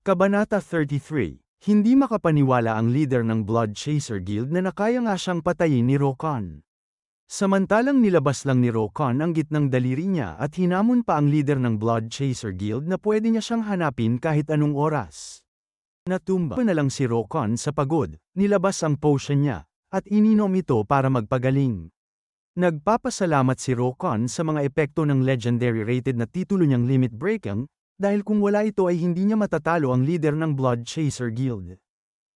Kabanata 33. Hindi makapaniwala ang leader ng Blood Chaser Guild na nakaya nga siyang patayin ni Rokan. Samantalang nilabas lang ni Rokan ang gitnang daliri niya at hinamon pa ang leader ng Blood Chaser Guild na pwede niya siyang hanapin kahit anong oras. Natumba na lang si Rokan sa pagod, nilabas ang potion niya, at ininom ito para magpagaling. Nagpapasalamat si Rokan sa mga epekto ng legendary rated na titulo niyang Limit Breaking, dahil kung wala ito ay hindi niya matatalo ang leader ng Blood Chaser Guild.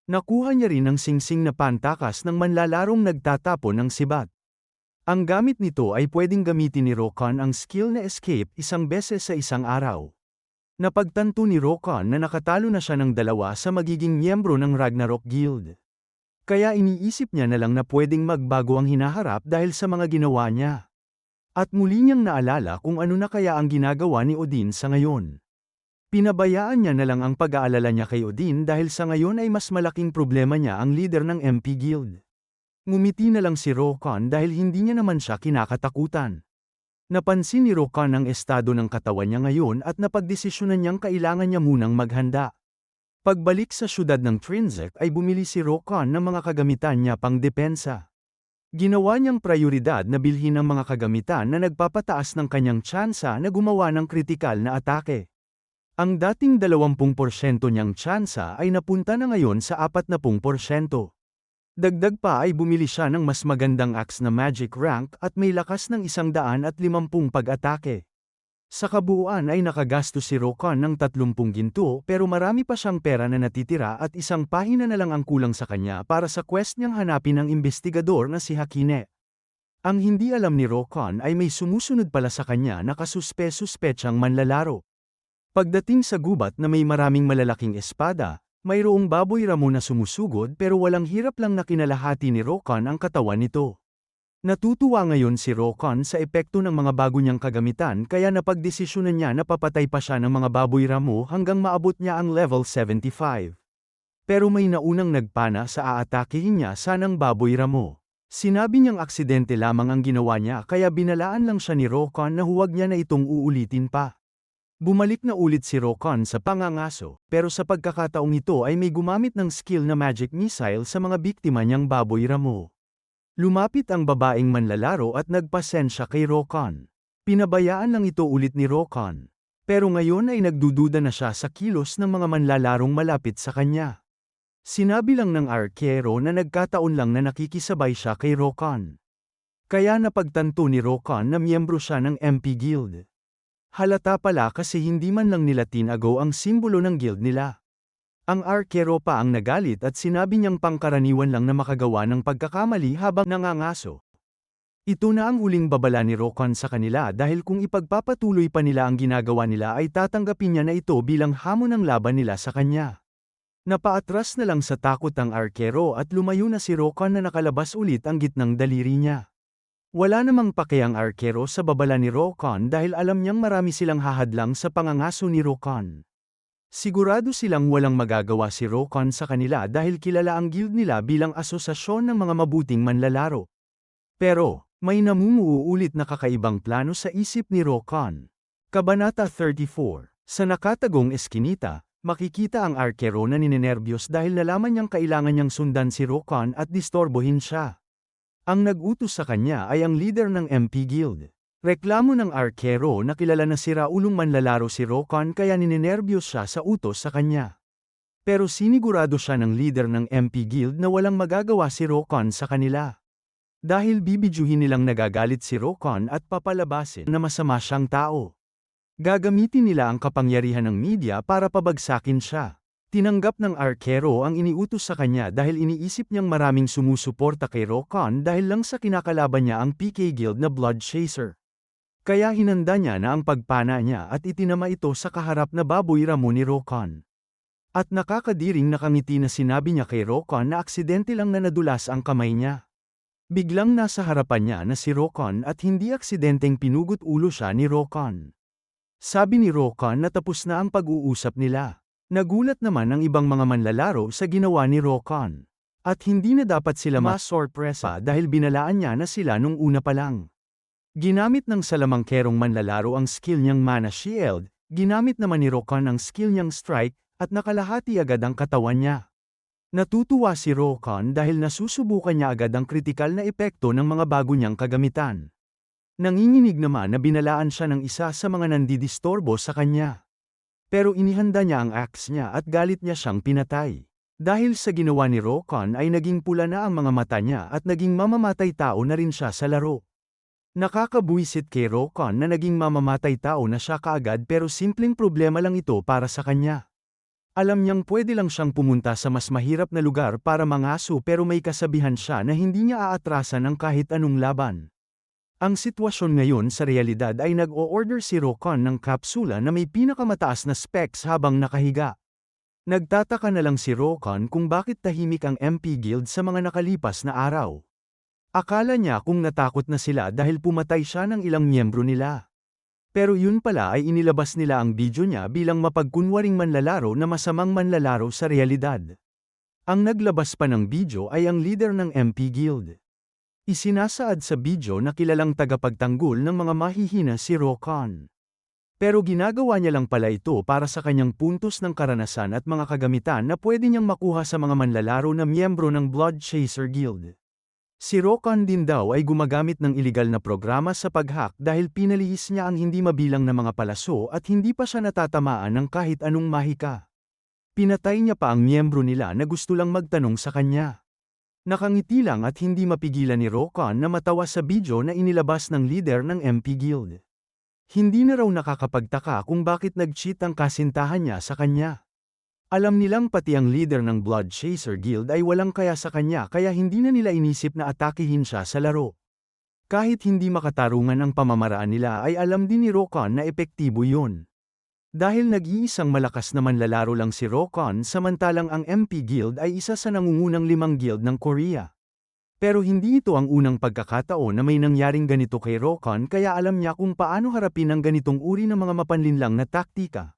Nakuha niya rin ang singsing na pantakas ng manlalarong nagtatapon ng sibat. Ang gamit nito ay pwedeng gamitin ni Rokan ang skill na Escape isang beses sa isang araw. Napagtanto ni Rokan na nakatalo na siya ng 2 sa magiging miyembro ng Ragnarok Guild. Kaya iniisip niya na lang na pwedeng magbago ang hinaharap dahil sa mga ginawa niya. At muli niyang naalala kung ano na kaya ang ginagawa ni Odin sa ngayon. Pinabayaan niya na lang ang pag-aalala niya kay Odin dahil sa ngayon ay mas malaking problema niya ang leader ng MP Guild. Ngumiti na lang si Rokan dahil hindi niya naman siya kinakatakutan. Napansin ni Rokan ang estado ng katawan niya ngayon at napagdesisyonan niyang kailangan niya munang maghanda. Pagbalik sa syudad ng Trinzek ay bumili si Rokan ng mga kagamitan niya pang depensa. Ginawa niyang prioridad na bilhin ang mga kagamitan na nagpapataas ng kanyang tsansa na gumawa ng kritikal na atake. Ang dating 20% niyang tsansa ay napunta na ngayon sa 40%. Dagdag pa ay bumili siya ng mas magandang axe na magic rank at may lakas ng 150 pag-atake. Sa kabuuan ay nakagastos si Rokan ng 30 ginto pero marami pa siyang pera na natitira at isang pahina na lang ang kulang sa kanya para sa quest niyang hanapin ang investigador na si Hakine. Ang hindi alam ni Rokan ay may sumusunod pala sa kanya na kasuspe-suspetsang manlalaro. Pagdating sa gubat na may maraming malalaking espada, mayroong baboy ramo na sumusugod pero walang hirap lang na kinalahati ni Rokan ang katawan nito. Natutuwa ngayon si Rokan sa epekto ng mga bago niyang kagamitan kaya napagdesisyonan niya na papatay pa siya ng mga baboy ramo hanggang maabot niya ang level 75. Pero may naunang nagpana sa aatakihin niya sanang baboy ramo. Sinabi niyang aksidente lamang ang ginawa niya kaya binalaan lang siya ni Rokan na huwag niya na itong uulitin pa. Bumalik na ulit si Rokan sa pangangaso, pero sa pagkakataong ito ay may gumamit ng skill na magic missile sa mga biktima niyang baboy ramo. Lumapit ang babaeng manlalaro at nagpasensya kay Rokan. Pinabayaan lang ito ulit ni Rokan. Pero ngayon ay nagdududa na siya sa kilos ng mga manlalarong malapit sa kanya. Sinabi lang ng arkero na nagkataon lang na nakikisabay siya kay Rokan. Kaya napagtanto ni Rokan na miyembro siya ng MP Guild. Halata pala kasi hindi man lang nila tinago ang simbolo ng guild nila. Ang arkero pa ang nagalit at sinabi niyang pangkaraniwan lang na makagawa ng pagkakamali habang nangangaso. Ito na ang huling babala ni Rokan sa kanila dahil kung ipagpapatuloy pa nila ang ginagawa nila ay tatanggapin niya na ito bilang hamon ng laban nila sa kanya. Napaatras na lang sa takot ang arkero at lumayo na si Rokan na nakalabas ulit ang gitnang daliri niya. Wala namang pake ang arkero sa babala ni Rokan dahil alam niyang marami silang hahadlang sa pangangaso ni Rokan. Sigurado silang walang magagawa si Rokan sa kanila dahil kilala ang guild nila bilang asosasyon ng mga mabuting manlalaro. Pero, may namumuulit na kakaibang plano sa isip ni Rokan. Kabanata 34. Sa nakatagong eskinita, makikita ang arkero na ninenerbiyos dahil nalaman niyang kailangan niyang sundan si Rokan at distorbohin siya. Ang nag-utos sa kanya ay ang leader ng MP Guild. Reklamo ng arkero na kilala na siraulong manlalaro si Rokan kaya ninenerbiyos siya sa utos sa kanya. Pero sinigurado siya ng leader ng MP Guild na walang magagawa si Rokan sa kanila. Dahil bibidyuhin nilang nagagalit si Rokan at papalabasin na masama siyang tao. Gagamitin nila ang kapangyarihan ng media para pabagsakin siya. Tinanggap ng arkero ang iniutos sa kanya dahil iniisip niyang maraming sumusuporta kay Rokan dahil lang sa kinakalaban niya ang PK Guild na Blood Chaser. Kaya hinanda niya na ang pagpana niya at itinama ito sa kaharap na baboy ramo ni Rokan. At nakakadiring nakangiti na sinabi niya kay Rokan na aksidente lang na nadulas ang kamay niya. Biglang nasa harapan niya na si Rokan at hindi aksidenteng pinugot ulo siya ni Rokan. Sabi ni Rokan na tapos na ang pag-uusap nila. Nagulat naman ang ibang mga manlalaro sa ginawa ni Rokan. At hindi na dapat sila masorpresa dahil binalaan niya na sila nung una pa lang. Ginamit ng salamangkerong manlalaro ang skill niyang Mana Shield, ginamit naman ni Rokan ang skill niyang Strike, at nakalahati agad ang katawan niya. Natutuwa si Rokon dahil nasusubukan niya agad ang kritikal na epekto ng mga bago niyang kagamitan. Nanginginig naman na binalaan siya ng isa sa mga nandidistorbo sa kanya. Pero inihanda niya ang axe niya at galit niya siyang pinatay. Dahil sa ginawa ni Rokon ay naging pula na ang mga mata niya at naging mamamatay tao na rin siya sa laro. Nakakabuisit kay Rokon na naging mamamatay tao na siya kaagad pero simpleng problema lang ito para sa kanya. Alam niyang pwede lang siyang pumunta sa mas mahirap na lugar para mangaso pero may kasabihan siya na hindi niya aatrasan ang kahit anong laban. Ang sitwasyon ngayon sa realidad ay nag-o-order si Rokon ng kapsula na may pinakamataas na specs habang nakahiga. Nagtataka na lang si Rokon kung bakit tahimik ang MP Guild sa mga nakalipas na araw. Akala niya kung natakot na sila dahil pumatay siya ng ilang miyembro nila. Pero yun pala ay inilabas nila ang video niya bilang mapagkunwaring manlalaro na masamang manlalaro sa realidad. Ang naglabas pa ng video ay ang leader ng MP Guild. Isinasaad sa video na kilalang tagapagtanggol ng mga mahihina si Rokon. Pero ginagawa niya lang pala ito para sa kanyang puntos ng karanasan at mga kagamitan na pwede niyang makuha sa mga manlalaro na miyembro ng Blood Chaser Guild. Si Rokon din daw ay gumagamit ng iligal na programa sa pag-hack dahil pinalihis niya ang hindi mabilang na mga palaso at hindi pa siya natatamaan ng kahit anong mahika. Pinatay niya pa ang miyembro nila na gusto lang magtanong sa kanya. Nakangiti lang at hindi mapigilan ni Rokon na matawa sa video na inilabas ng leader ng MP Guild. Hindi na raw nakakapagtaka kung bakit nag-cheat ang kasintahan niya sa kanya. Alam nilang pati ang leader ng Blood Chaser Guild ay walang kaya sa kanya kaya hindi na nila inisip na atakihin siya sa laro. Kahit hindi makatarungan ang pamamaraan nila ay alam din ni Rokon na epektibo yun. Dahil nag-iisang malakas na manlalaro lang si Rokon samantalang ang MP Guild ay isa sa nangungunang 5 guild ng Korea. Pero hindi ito ang unang pagkakataon na may nangyaring ganito kay Rokon kaya alam niya kung paano harapin ang ganitong uri ng mga mapanlinlang na taktika.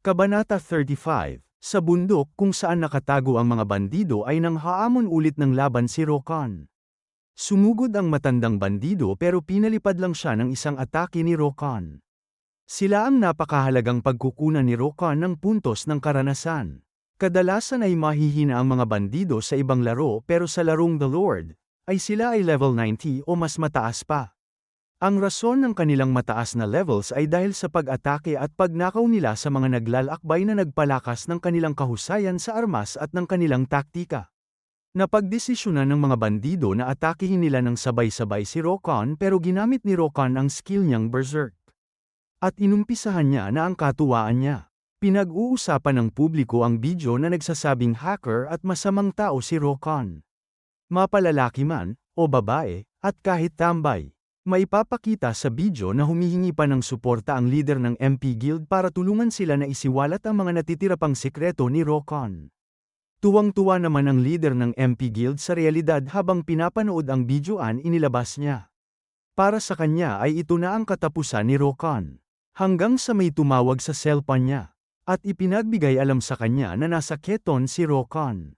Kabanata 35, sa bundok kung saan nakatago ang mga bandido ay nanghaamon ulit ng laban si Rokon. Sumugod ang matandang bandido pero pinalipad lang siya ng isang atake ni Rokon. Sila ang napakahalagang pagkukunan ni Rokon ng puntos ng karanasan. Kadalasan ay mahihina ang mga bandido sa ibang laro pero sa larong The Lord, ay sila ay level 90 o mas mataas pa. Ang rason ng kanilang mataas na levels ay dahil sa pag-atake at pagnakaw nila sa mga naglalakbay na nagpalakas ng kanilang kahusayan sa armas at ng kanilang taktika. Napagdesisyonan ng mga bandido na atakihin nila ng sabay-sabay si Rokon pero ginamit ni Rokon ang skill niyang Berserk. At inumpisahan niya na ang katuwaan niya. Pinag-uusapan ng publiko ang video na nagsasabing hacker at masamang tao si Rokon. Mapalalaki man, o babae, at kahit tambay. Maipapakita sa video na humihingi pa ng suporta ang leader ng MP Guild para tulungan sila na isiwalat ang mga natitira pang sekreto ni Rokon. Tuwang-tuwa naman ang leader ng MP Guild sa realidad habang pinapanood ang videoan inilabas niya. Para sa kanya ay ito na ang katapusan ni Rokon. Hanggang sa may tumawag sa cellphone niya, at ipinagbigay alam sa kanya na nasa Keton si Rokon.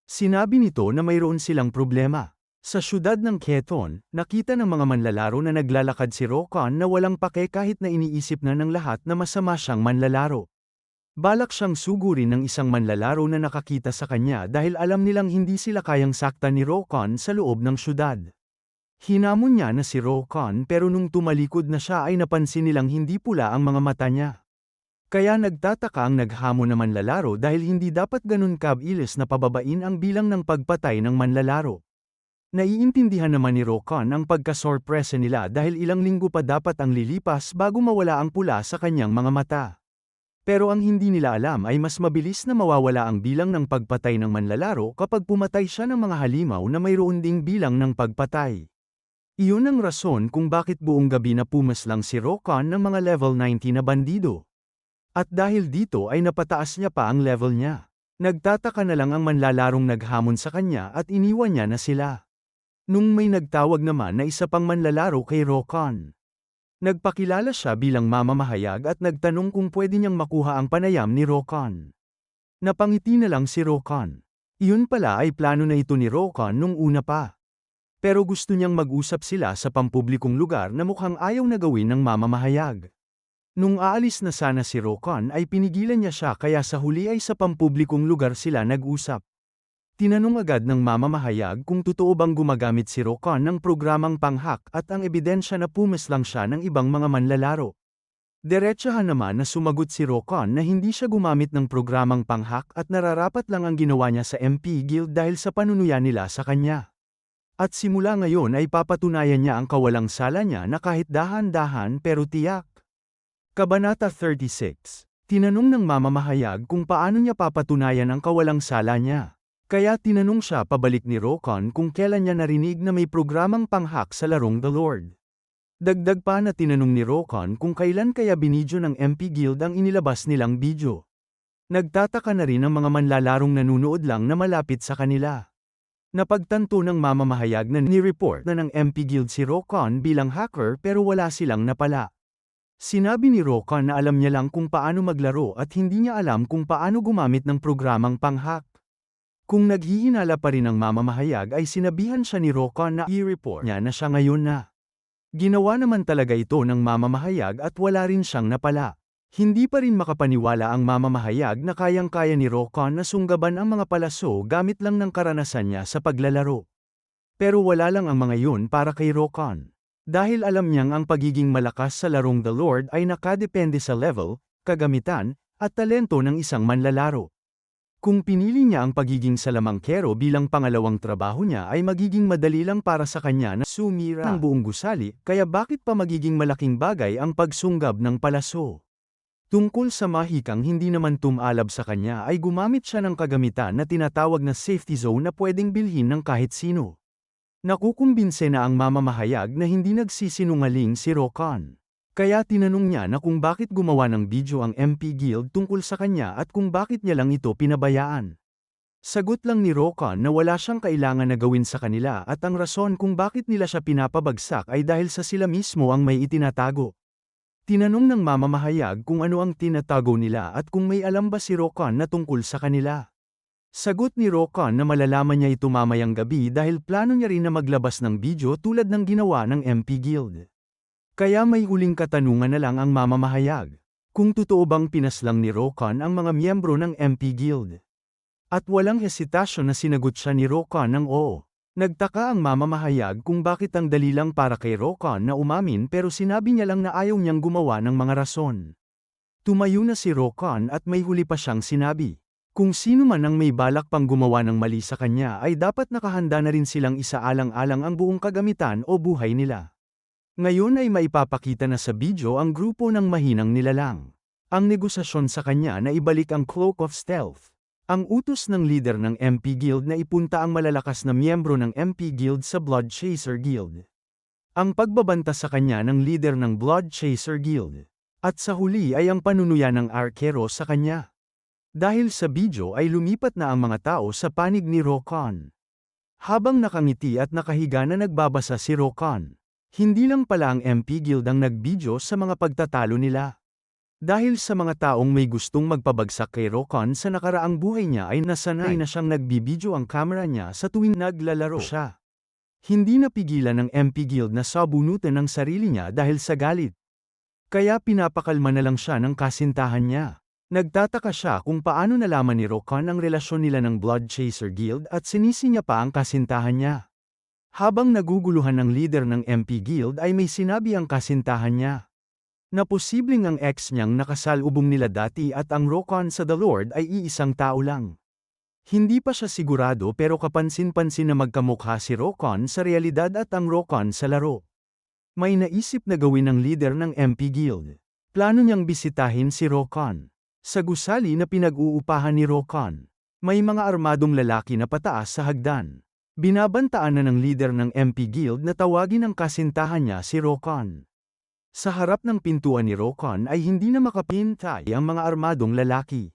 Sinabi nito na mayroon silang problema. Sa syudad ng Keton, nakita ng mga manlalaro na naglalakad si Rokon na walang pake kahit na iniisip na ng lahat na masama siyang manlalaro. Balak siyang sugurin ng isang manlalaro na nakakita sa kanya dahil alam nilang hindi sila kayang saktan ni Rokon sa loob ng syudad. Hinamon niya na si Rokon pero nung tumalikod na siya ay napansin nilang hindi pula ang mga mata niya. Kaya nagtataka ang naghamon na manlalaro dahil hindi dapat ganun kabilis na pababain ang bilang ng pagpatay ng manlalaro. Naiintindihan naman ni Rokon ang pagkasorpresa nila dahil ilang linggo pa dapat ang lilipas bago mawala ang pula sa kanyang mga mata. Pero ang hindi nila alam ay mas mabilis na mawawala ang bilang ng pagpatay ng manlalaro kapag pumatay siya ng mga halimaw na mayroon ding bilang ng pagpatay. Iyon ang rason kung bakit buong gabi na pumaslang si Rokon ng mga level 90 na bandido. At dahil dito ay napataas niya pa ang level niya. Nagtataka na lang ang manlalarong naghamon sa kanya at iniwan niya na sila. Nung may nagtawag naman na isa pang manlalaro kay Rokon. Nagpakilala siya bilang mamamahayag at nagtanong kung pwede niyang makuha ang panayam ni Rokon. Napangiti na lang si Rokon. Iyon pala ay plano na ito ni Rokon nung una pa. Pero gusto niyang mag-usap sila sa pampublikong lugar na mukhang ayaw na gawin ng mamamahayag. Nung aalis na sana si Rokan ay pinigilan niya siya kaya sa huli ay sa pampublikong lugar sila nag-usap. Tinanong agad ng mamamahayag kung totoo bang gumagamit si Rokan ng programang pang-hack at ang ebidensya na pumaslang siya ng ibang mga manlalaro. Diretsahan naman na sumagot si Rokan na hindi siya gumamit ng programang pang-hack at nararapat lang ang ginawa niya sa MP Guild dahil sa panunuya nila sa kanya. At simula ngayon ay papatunayan niya ang kawalang sala niya na kahit dahan-dahan pero tiyak. Kabanata 36. Tinanong ng mamamahayag kung paano niya papatunayan ang kawalang sala niya. Kaya tinanong siya pabalik ni Rokan kung kailan niya narinig na may programang pang-hack sa larong The Lord. Dagdag pa na tinanong ni Rokan kung kailan kaya binidyo ng MP Guild ang inilabas nilang video. Nagtataka na rin ang mga manlalarong nanunood lang na malapit sa kanila. Napagtanto ng mamamahayag na ni-report na ng MP Guild si Rokan bilang hacker pero wala silang napala. Sinabi ni Rokan na alam niya lang kung paano maglaro at hindi niya alam kung paano gumamit ng programang pang-hack. Kung naghihinala pa rin ang mamamahayag ay sinabihan siya ni Rokan na i-report niya na siya ngayon na. Ginawa naman talaga ito ng mamamahayag at wala rin siyang napala. Hindi pa rin makapaniwala ang mamamahayag na kayang-kaya ni Rokan na sunggaban ang mga palaso gamit lang ng karanasan niya sa paglalaro. Pero wala lang ang mga yun para kay Rokan. Dahil alam niyang ang pagiging malakas sa larong The Lord ay nakadepende sa level, kagamitan, at talento ng isang manlalaro. Kung pinili niya ang pagiging salamangkero bilang pangalawang trabaho niya ay magiging madali lang para sa kanya na sumira ng buong gusali, kaya bakit pa magiging malaking bagay ang pagsunggab ng palaso? Tungkol sa mahikang hindi naman tumalab sa kanya ay gumamit siya ng kagamitan na tinatawag na safety zone na pwedeng bilhin ng kahit sino. Nakukumbinse na ang mamamahayag na hindi nagsisinungaling si Rokan. Kaya tinanong niya na kung bakit gumawa ng video ang MP Guild tungkol sa kanya at kung bakit niya lang ito pinabayaan. Sagot lang ni Rokan na wala siyang kailangan na gawin sa kanila at ang rason kung bakit nila siya pinapabagsak ay dahil sa sila mismo ang may itinatago. Tinanong ng mamamahayag kung ano ang tinatago nila at kung may alam ba si Rokan na tungkol sa kanila. Sagot ni Rokan na malalaman niya ito mamayang gabi dahil plano niya rin na maglabas ng video tulad ng ginawa ng MP Guild. Kaya may huling katanungan na lang ang mamamahayag. Kung totoo bang pinaslang ni Rokan ang mga miyembro ng MP Guild? At walang hesitasyon na sinagot siya ni Rokan ng oo. Nagtaka ang mamamahayag kung bakit ang dali lang para kay Rokan na umamin pero sinabi niya lang na ayaw niyang gumawa ng mga rason. Tumayo na si Rokan at may huli pa siyang sinabi. Kung sino man ang may balak pang gumawa ng mali sa kanya ay dapat nakahanda na rin silang isaalang-alang ang buong kagamitan o buhay nila. Ngayon ay maipapakita na sa video ang grupo ng mahinang nilalang. Ang negosasyon sa kanya na ibalik ang Cloak of Stealth. Ang utos ng leader ng MP Guild na ipunta ang malalakas na miyembro ng MP Guild sa Blood Chaser Guild. Ang pagbabanta sa kanya ng leader ng Blood Chaser Guild. At sa huli ay ang panunuya ng Arkero sa kanya. Dahil sa video ay lumipat na ang mga tao sa panig ni Rokan. Habang nakangiti at nakahiga na nagbabasa si Rokan. Hindi lang pala ang MP Guild ang nagbidyo sa mga pagtatalo nila. Dahil sa mga taong may gustong magpabagsak kay Rokan sa nakaraang buhay niya ay nasanay na siyang nagbibidyo ang camera niya sa tuwing naglalaro siya. Hindi napigilan ng MP Guild na sabunutin ang sarili niya dahil sa galit. Kaya pinapakalma na lang siya ng kasintahan niya. Nagtataka siya kung paano nalaman ni Rokan ang relasyon nila ng Blood Chaser Guild at sinisi niya pa ang kasintahan niya. Habang naguguluhan ng leader ng MP Guild ay may sinabi ang kasintahan niya. Na posibleng ang ex niyang nakasalubong nila dati at ang Rokan sa The Lord ay iisang tao lang. Hindi pa siya sigurado pero kapansin-pansin na magkamukha si Rokan sa realidad at ang Rokan sa laro. May naisip na gawin ng leader ng MP Guild. Plano niyang bisitahin si Rokan. Sa gusali na pinag-uupahan ni Rokan. May mga armadong lalaki na pataas sa hagdan. Binabantaan na ng leader ng MP Guild na tawagin ang kasintahan niya si Rokan. Sa harap ng pintuan ni Rokan ay hindi na makapintay ang mga armadong lalaki.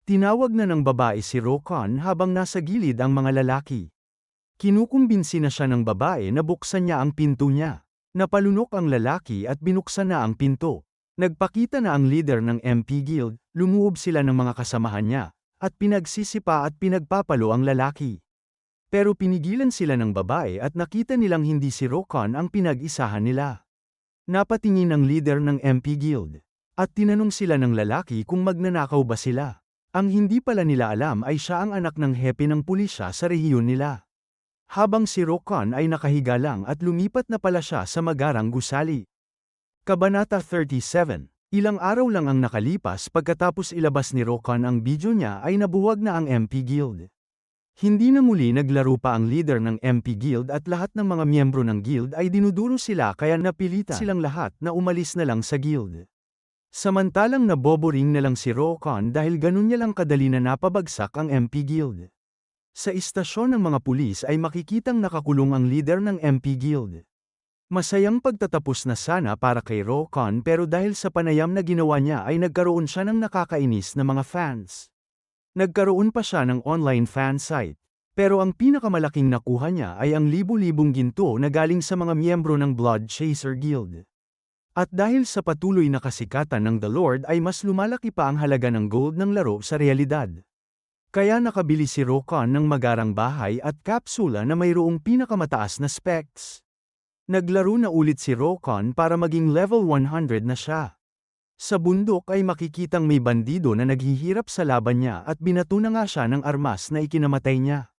Tinawag na ng babae si Rokan habang nasa gilid ang mga lalaki. Kinukumbinsi na siya ng babae na buksan niya ang pinto niya. Napalunok ang lalaki at binuksan na ang pinto. Nagpakita na ang leader ng MP Guild, lumuob sila ng mga kasamahan niya, at pinagsisipa at pinagpapalo ang lalaki. Pero pinigilan sila ng babae at nakita nilang hindi si Rokan ang pinag-isahan nila. Napatingin ang leader ng MP Guild. At tinanong sila ng lalaki kung magnanakaw ba sila. Ang hindi pala nila alam ay siya ang anak ng hepe ng pulisya sa rehiyon nila. Habang si Rokan ay nakahiga lang at lumipat na pala siya sa magarang gusali. Kabanata 37. Ilang araw lang ang nakalipas pagkatapos ilabas ni Rokan ang video niya ay nabuwag na ang MP Guild. Hindi na muli naglaro pa ang leader ng MP Guild at lahat ng mga miyembro ng guild ay dinuduro sila kaya napilitan silang lahat na umalis na lang sa guild. Samantalang naboboring na lang si Rokan dahil ganun niya lang kadali na napabagsak ang MP Guild. Sa istasyon ng mga pulis ay makikitang nakakulong ang leader ng MP Guild. Masayang pagtatapos na sana para kay Rokan pero dahil sa panayam na ginawa niya ay nagkaroon siya ng nakakainis na mga fans. Nagkaroon pa siya ng online fan site. Pero ang pinakamalaking nakuha niya ay ang libu-libong ginto na galing sa mga miyembro ng Blood Chaser Guild. At dahil sa patuloy na kasikatan ng The Lord ay mas lumalaki pa ang halaga ng gold ng laro sa realidad. Kaya nakabili si Rokan ng magarang bahay at kapsula na mayroong pinakamataas na specs. Naglaro na ulit si Rokan para maging level 100 na siya. Sa bundok ay makikitang may bandido na naghihirap sa laban niya at binato na nga siya ng armas na ikinamatay niya.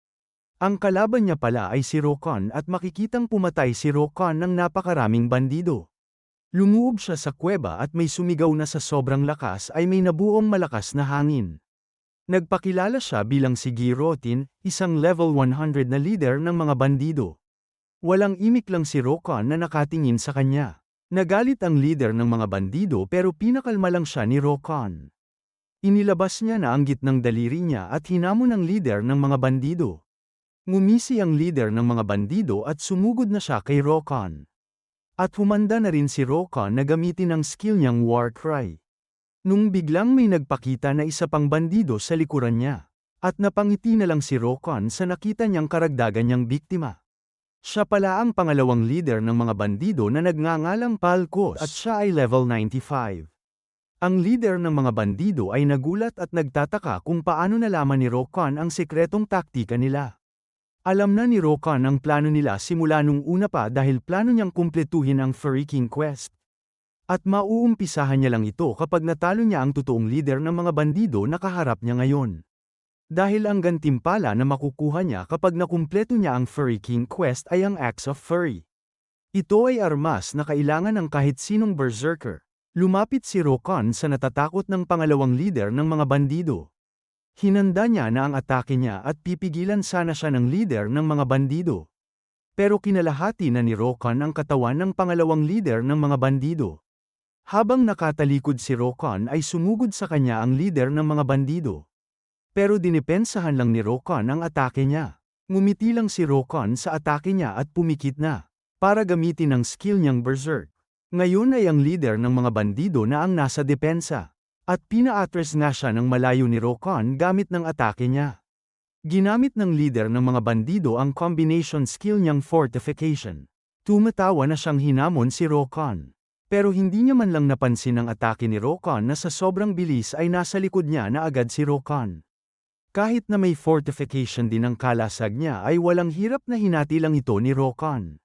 Ang kalaban niya pala ay si Rokan at makikitang pumatay si Rokan ng napakaraming bandido. Lumuob siya sa kuweba at may sumigaw na sa sobrang lakas ay may nabuong malakas na hangin. Nagpakilala siya bilang si Girotin, isang level 100 na leader ng mga bandido. Walang imik lang si Rokan na nakatingin sa kanya. Nagalit ang leader ng mga bandido pero pinakalma lang siya ni Rokan. Inilabas niya na ang gitnang daliri niya at hinamon ang leader ng mga bandido. Ngumisi ang leader ng mga bandido at sumugod na siya kay Rokan. At humanda na rin si Rokan na gamitin ang skill niyang War Cry. Nung biglang may nagpakita na isa pang bandido sa likuran niya. At napangiti na lang si Rokan sa nakita niyang karagdagan niyang biktima. Siya pala ang pangalawang leader ng mga bandido na nagngangalang Palkos at siya ay level 95. Ang leader ng mga bandido ay nagulat at nagtataka kung paano nalaman ni Rokan ang sekretong taktika nila. Alam na ni Rokan ang plano nila simula nung una pa dahil plano niyang kumpletuhin ang Furry King Quest. At mauumpisahan niya lang ito kapag natalo niya ang totoong leader ng mga bandido na kaharap niya ngayon. Dahil ang gantimpala na makukuha niya kapag nakumpleto niya ang Furry King Quest ay ang Axe of Furry. Ito ay armas na kailangan ng kahit sinong berserker. Lumapit si Rokan sa natatakot ng pangalawang leader ng mga bandido. Hinanda niya na ang atake niya at pipigilan sana siya ng leader ng mga bandido. Pero kinalahati na ni Rokan ang katawan ng pangalawang leader ng mga bandido. Habang nakatalikod si Rokan ay sumugod sa kanya ang leader ng mga bandido. Pero dinipensahan lang ni Rokan ang atake niya. Ngumiti lang si Rokan sa atake niya at pumikit na, para gamitin ang skill niyang Berserk. Ngayon ay ang leader ng mga bandido na ang nasa depensa. At pina-atras nga siya ng malayo ni Rokan gamit ng atake niya. Ginamit ng leader ng mga bandido ang combination skill niyang Fortification. Tumatawa na siyang hinamon si Rokan. Pero hindi niya man lang napansin ang atake ni Rokan na sa sobrang bilis ay nasa likod niya na agad si Rokan. Kahit na may fortification din ang kalasag niya ay walang hirap na hinati lang ito ni Rokan.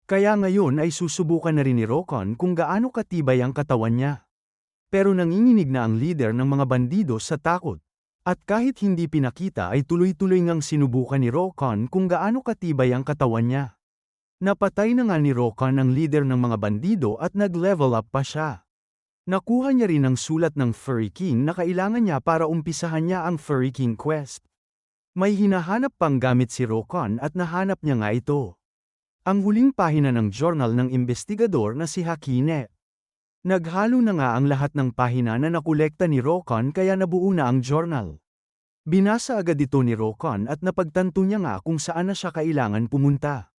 Kaya ngayon ay susubukan na rin ni Rokan kung gaano katibay ang katawan niya. Pero nanginginig na ang leader ng mga bandido sa takot. At kahit hindi pinakita ay tuloy-tuloy ngang sinubukan ni Rokan kung gaano katibay ang katawan niya. Napatay na nga ni Rokan ang leader ng mga bandido at nag-level up pa siya. Nakuha niya rin ang sulat ng Furry King na kailangan niya para umpisahan niya ang Furry King Quest. May hinahanap pang gamit si Rokan at nahanap niya nga ito. Ang huling pahina ng journal ng investigador na si Hakine. Naghalo na nga ang lahat ng pahina na nakolekta ni Rokan kaya nabuo na ang journal. Binasa agad ito ni Rokan at napagtanto niya nga kung saan na siya kailangan pumunta.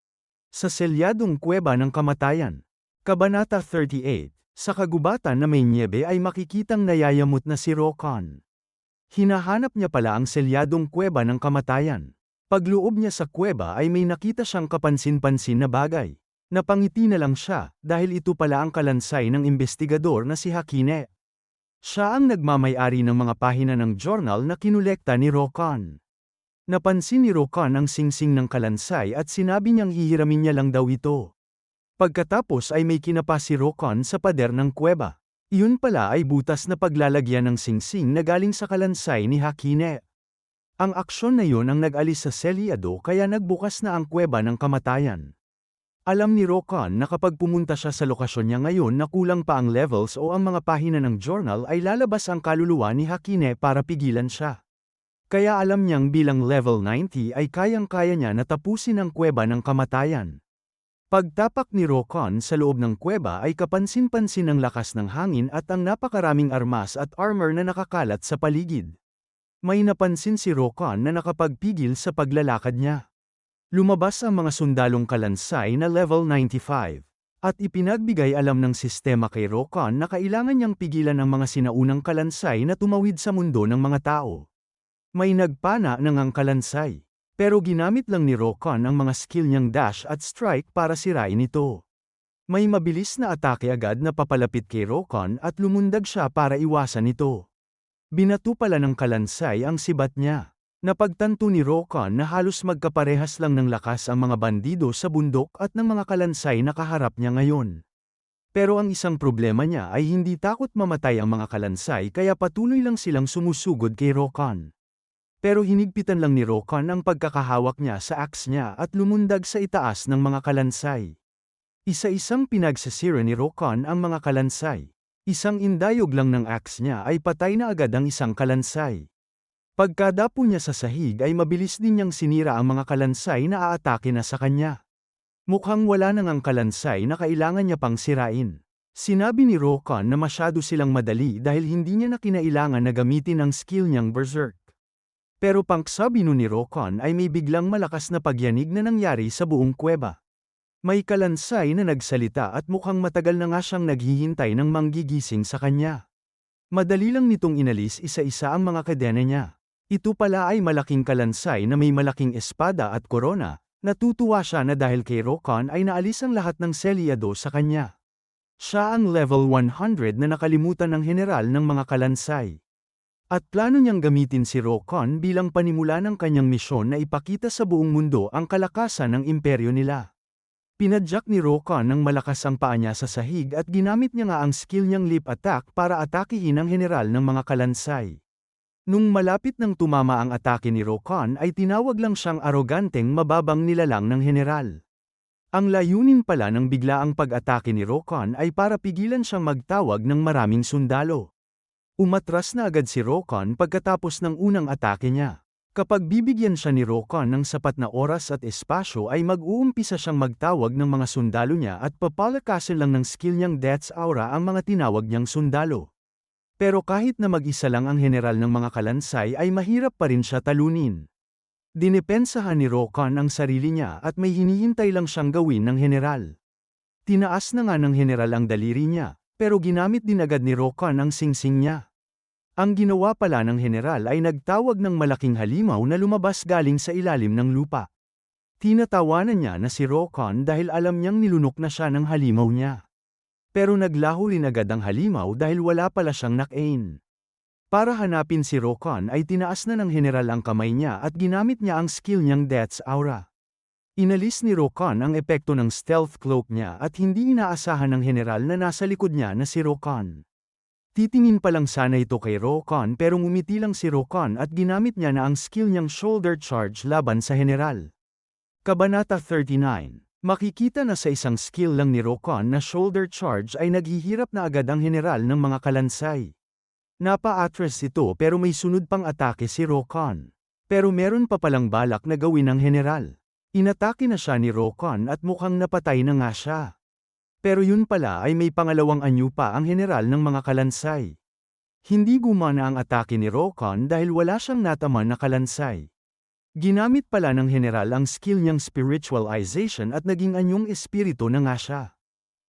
Sa selyadong kuweba ng kamatayan. Kabanata 38. Sa kagubatan na may niebe ay makikitang nayayamot na si Rokan. Hinahanap niya pala ang selyadong kuweba ng kamatayan. Pagloob niya sa kuweba ay may nakita siyang kapansin-pansin na bagay. Napangiti na lang siya dahil ito pala ang kalansay ng investigador na si Hakine. Siya ang nagmamay-ari ng mga pahina ng journal na kinolekta ni Rokan. Napansin ni Rokan ang singsing ng kalansay at sinabi niyang hihiramin niya lang daw ito. Pagkatapos ay may kinapa si Rokan sa pader ng kuweba. Iyon pala ay butas na paglalagyan ng singsing na galing sa kalansay ni Hakine. Ang aksyon na yun ang nag-alis sa selyado kaya nagbukas na ang kuweba ng kamatayan. Alam ni Rokan na kapag pumunta siya sa lokasyon niya ngayon na kulang pa ang levels o ang mga pahina ng journal ay lalabas ang kaluluwa ni Hakine para pigilan siya. Kaya alam niyang bilang level 90 ay kayang-kaya niya na tapusin ang kuweba ng kamatayan. Pagtapak ni Rokan sa loob ng kuweba ay kapansin-pansin ang lakas ng hangin at ang napakaraming armas at armor na nakakalat sa paligid. May napansin si Rokan na nakapagpigil sa paglalakad niya. Lumabas ang mga sundalong kalansay na level 95. At ipinagbigay alam ng sistema kay Rokan na kailangan niyang pigilan ang mga sinaunang kalansay na tumawid sa mundo ng mga tao. May nagpana ng ang kalansay. Pero ginamit lang ni Rokan ang mga skill niyang dash at strike para sirain ito. May mabilis na atake agad na papalapit kay Rokan at lumundag siya para iwasan ito. Binato pala ng kalansay ang sibat niya. Napagtanto ni Rokan na halos magkaparehas lang ng lakas ang mga bandido sa bundok at ng mga kalansay na kaharap niya ngayon. Pero ang isang problema niya ay hindi takot mamatay ang mga kalansay kaya patuloy lang silang sumusugod kay Rokan. Pero hinigpitan lang ni Rokan ang pagkakahawak niya sa axe niya at lumundag sa itaas ng mga kalansay. Isa-isang pinagsasira ni Rokan ang mga kalansay. Isang indayog lang ng axe niya ay patay na agad ang isang kalansay. Pagkadapo niya sa sahig ay mabilis din niyang sinira ang mga kalansay na aatake na sa kanya. Mukhang wala nang ang kalansay na kailangan niya pang sirain. Sinabi ni Rokan na masyado silang madali dahil hindi niya na kinailangan na gamitin ang skill niyang berserk. Pero pangsabi ni Rokan ay may biglang malakas na pagyanig na nangyari sa buong kuweba. May kalansay na nagsalita at mukhang matagal na nga siyang naghihintay ng manggigising sa kanya. Madali lang nitong inalis isa-isa ang mga kadena niya. Ito pala ay malaking kalansay na may malaking espada at korona. Natutuwa siya na dahil kay Rokan ay naalis ang lahat ng selyado sa kanya. Siya ang level 100 na nakalimutan ng general ng mga kalansay. At plano niyang gamitin si Rokan bilang panimula ng kanyang misyon na ipakita sa buong mundo ang kalakasan ng imperyo nila. Pinadyak ni Rokan ng malakas ang paa niya sa sahig at ginamit niya nga ang skill niyang leap attack para atakihin ang general ng mga kalansay. Nung malapit nang tumama ang atake ni Rokan ay tinawag lang siyang aroganteng mababang nilalang ng general. Ang layunin pala ng biglaang pag-atake ni Rokan ay para pigilan siyang magtawag ng maraming sundalo. Umatras na agad si Rokan pagkatapos ng unang atake niya. Kapag bibigyan siya ni Rokan ng sapat na oras at espasyo ay mag-uumpisa siyang magtawag ng mga sundalo niya at papalakasin lang ng skill niyang Death's Aura ang mga tinawag niyang sundalo. Pero kahit na mag-isa lang ang general ng mga kalansay ay mahirap pa rin siya talunin. Dinepensahan ni Rokan ang sarili niya at may hinihintay lang siyang gawin ng general. Tinaas na nga ng general ang daliri niya, pero ginamit din agad ni Rokan ang singsing niya. Ang ginawa pala ng general ay nagtawag ng malaking halimaw na lumabas galing sa ilalim ng lupa. Tinatawanan niya na si Rokan dahil alam niyang nilunok na siya ng halimaw niya. Pero naglaho rin agad ang halimaw dahil wala pala siyang knock-in. Para hanapin si Rokan ay tinaas na ng general ang kamay niya at ginamit niya ang skill niyang Death's Aura. Inalis ni Rokan ang epekto ng stealth cloak niya at hindi inaasahan ng general na nasa likod niya na si Rokan. Titingin pa lang sana ito kay Rokan pero ngumiti lang si Rokan at ginamit niya na ang skill niyang shoulder charge laban sa general. Kabanata 39. Makikita na sa isang skill lang ni Rokan na shoulder charge ay naghihirap na agad ang general ng mga kalansay. Napa-atras ito pero may sunod pang atake si Rokan. Pero meron pa palang balak na gawin ng general. Inatake na siya ni Rokan at mukhang napatay na nga siya. Pero yun pala ay may pangalawang anyo pa ang general ng mga kalansay. Hindi gumana ang atake ni Rokan dahil wala siyang nataman na kalansay. Ginamit pala ng general ang skill niyang spiritualization at naging anyong espiritu na nga siya.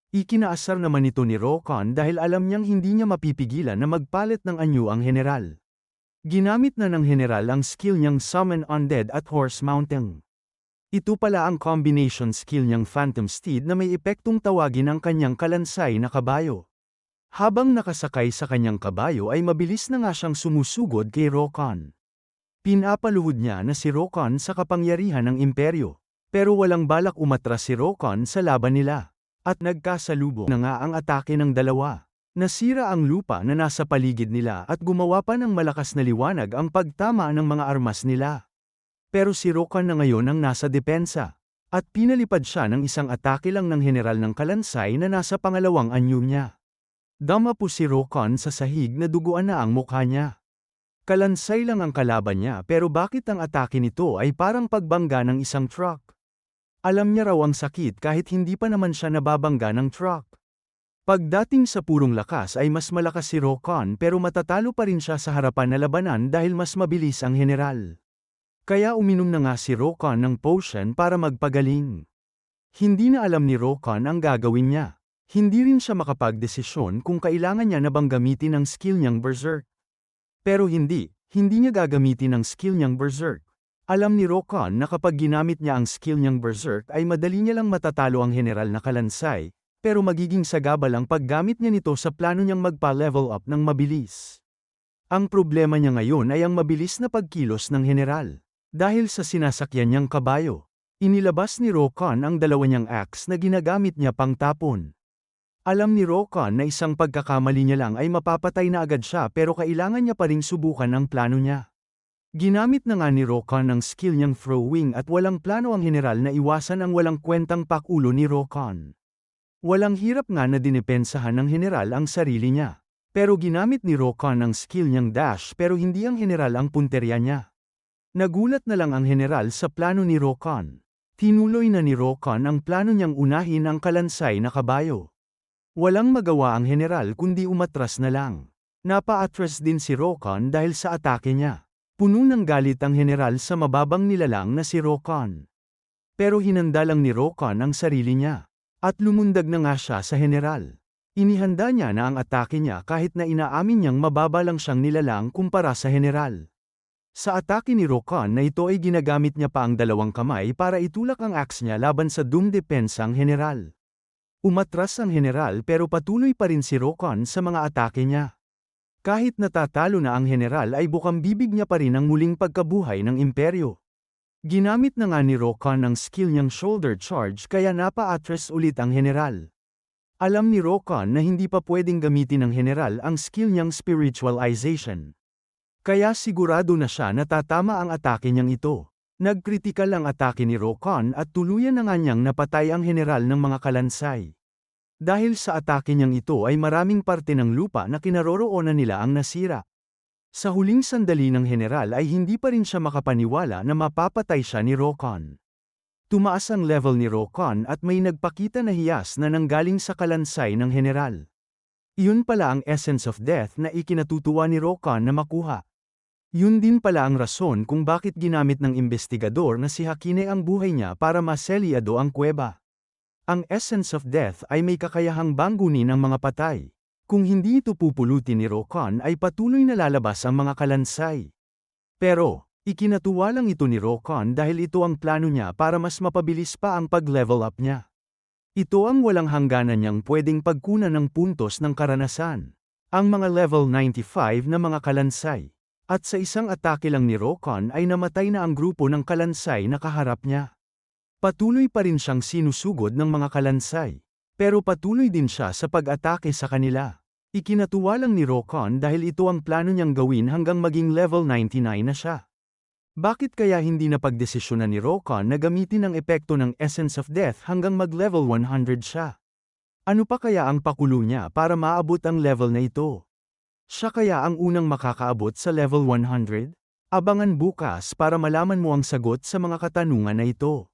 Ikinaasar naman ito ni Rokan dahil alam niyang hindi niya mapipigilan na magpalit ng anyo ang general. Ginamit na ng general ang skill niyang summon undead at horse mounting. Ito pala ang combination skill niyang Phantom Steed na may epektong tawagin ang kanyang kalansay na kabayo. Habang nakasakay sa kanyang kabayo ay mabilis na nga siyang sumusugod kay Rokan. Pinapaluhod niya na si Rokan sa kapangyarihan ng imperyo. Pero walang balak umatras si Rokan sa laban nila. At nagkasalubong na nga ang atake ng dalawa. Nasira ang lupa na nasa paligid nila at gumawa pa ng malakas na liwanag ang pagtama ng mga armas nila. Pero si Rokan na ngayon ang nasa depensa. At pinalipad siya ng isang atake lang ng general ng kalansay na nasa pangalawang anyo niya. Dama po si Rokan sa sahig na duguan na ang mukha niya. Kalansay lang ang kalaban niya pero bakit ang atake nito ay parang pagbangga ng isang truck? Alam niya raw ang sakit kahit hindi pa naman siya nababangga ng truck. Pagdating sa purong lakas ay mas malakas si Rokan pero matatalo pa rin siya sa harapan na labanan dahil mas mabilis ang general. Kaya uminom na nga si Rokan ng potion para magpagaling. Hindi na alam ni Rokan ang gagawin niya. Hindi rin siya makapagdesisyon kung kailangan niya na bang gamitin ang skill niyang Berserk. Pero hindi niya gagamitin ang skill niyang Berserk. Alam ni Rokan na kapag ginamit niya ang skill niyang Berserk ay madali niya lang matatalo ang general na kalansay, pero magiging sagabal ang paggamit niya nito sa plano niyang magpa-level up ng mabilis. Ang problema niya ngayon ay ang mabilis na pagkilos ng general. Dahil sa sinasakyan niyang kabayo, inilabas ni Rokan ang dalawa niyang axe na ginagamit niya pang tapon. Alam ni Rokan na isang pagkakamali niya lang ay mapapatay na agad siya pero kailangan niya pa ring subukan ang plano niya. Ginamit na nga ni Rokan ang skill niyang throwing at walang plano ang general na iwasan ang walang kwentang pakulo ni Rokan. Walang hirap nga na dinepensahan ng general ang sarili niya. Pero ginamit ni Rokan ang skill niyang dash pero hindi ang general ang punterya niya. Nagulat na lang ang general sa plano ni Rokan. Tinuloy na ni Rokan ang plano niyang unahin ang kalansay na kabayo. Walang magawa ang general kundi umatras na lang. Napa-atras din si Rokan dahil sa atake niya. Puno ng galit ang general sa mababang nilalang na si Rokan. Pero hinanda lang ni Rokan ang sarili niya. At lumundag na nga siya sa general. Inihanda niya na ang atake niya kahit na inaamin niyang mababa lang siyang nilalang kumpara sa general. Sa atake ni Rokan na ito ay ginagamit niya pa ang dalawang kamay para itulak ang axe niya laban sa dumdepensang general. Umatras ang general pero patuloy pa rin si Rokan sa mga atake niya. Kahit natatalo na ang general ay bukang bibig niya pa rin ang muling pagkabuhay ng imperyo. Ginamit na nga ni Rokan ang skill niyang shoulder charge kaya napa-atras ulit ang general. Alam ni Rokan na hindi pa pwedeng gamitin ng general ang skill niyang spiritualization. Kaya sigurado na siya na tatama ang atake niyang ito. Nagkritikal ang atake ni Rokan at tuluyan na nga niyang napatay ang general ng mga kalansay. Dahil sa atake niyang ito ay maraming parte ng lupa na kinaroroonan nila ang nasira. Sa huling sandali ng general ay hindi pa rin siya makapaniwala na mapapatay siya ni Rokan. Tumaas ang level ni Rokan at may nagpakita na hiyas na nanggaling sa kalansay ng general. Iyon pala ang essence of death na ikinatutuwa ni Rokan na makuha. Yun din pala ang rason kung bakit ginamit ng investigador na si Hakine ang buhay niya para maselyado ang kuweba. Ang essence of death ay may kakayahang banggunin ang mga patay. Kung hindi ito pupulutin ni Rokan ay patuloy na lalabas ang mga kalansay. Pero, ikinatuwa lang ito ni Rokan dahil ito ang plano niya para mas mapabilis pa ang pag-level up niya. Ito ang walang hangganan niyang pwedeng pagkunan ng puntos ng karanasan. Ang mga level 95 na mga kalansay. At sa isang atake lang ni Rokan ay namatay na ang grupo ng kalansay na kaharap niya. Patuloy pa rin siyang sinusugod ng mga kalansay. Pero patuloy din siya sa pag-atake sa kanila. Ikinatuwa lang ni Rokan dahil ito ang plano niyang gawin hanggang maging level 99 na siya. Bakit kaya hindi napagdesisyonan ni Rokan na gamitin ang epekto ng Essence of Death hanggang mag-level 100 siya? Ano pa kaya ang pakulo niya para maabot ang level na ito? Siya kaya ang unang makakaabot sa level 100? Abangan bukas para malaman mo ang sagot sa mga katanungan na ito.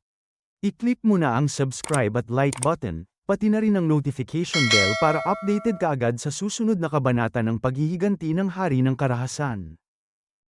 I-click mo na ang subscribe at like button, pati na rin ang notification bell para updated ka agad sa susunod na kabanata ng paghihiganti ng Hari ng Karahasan.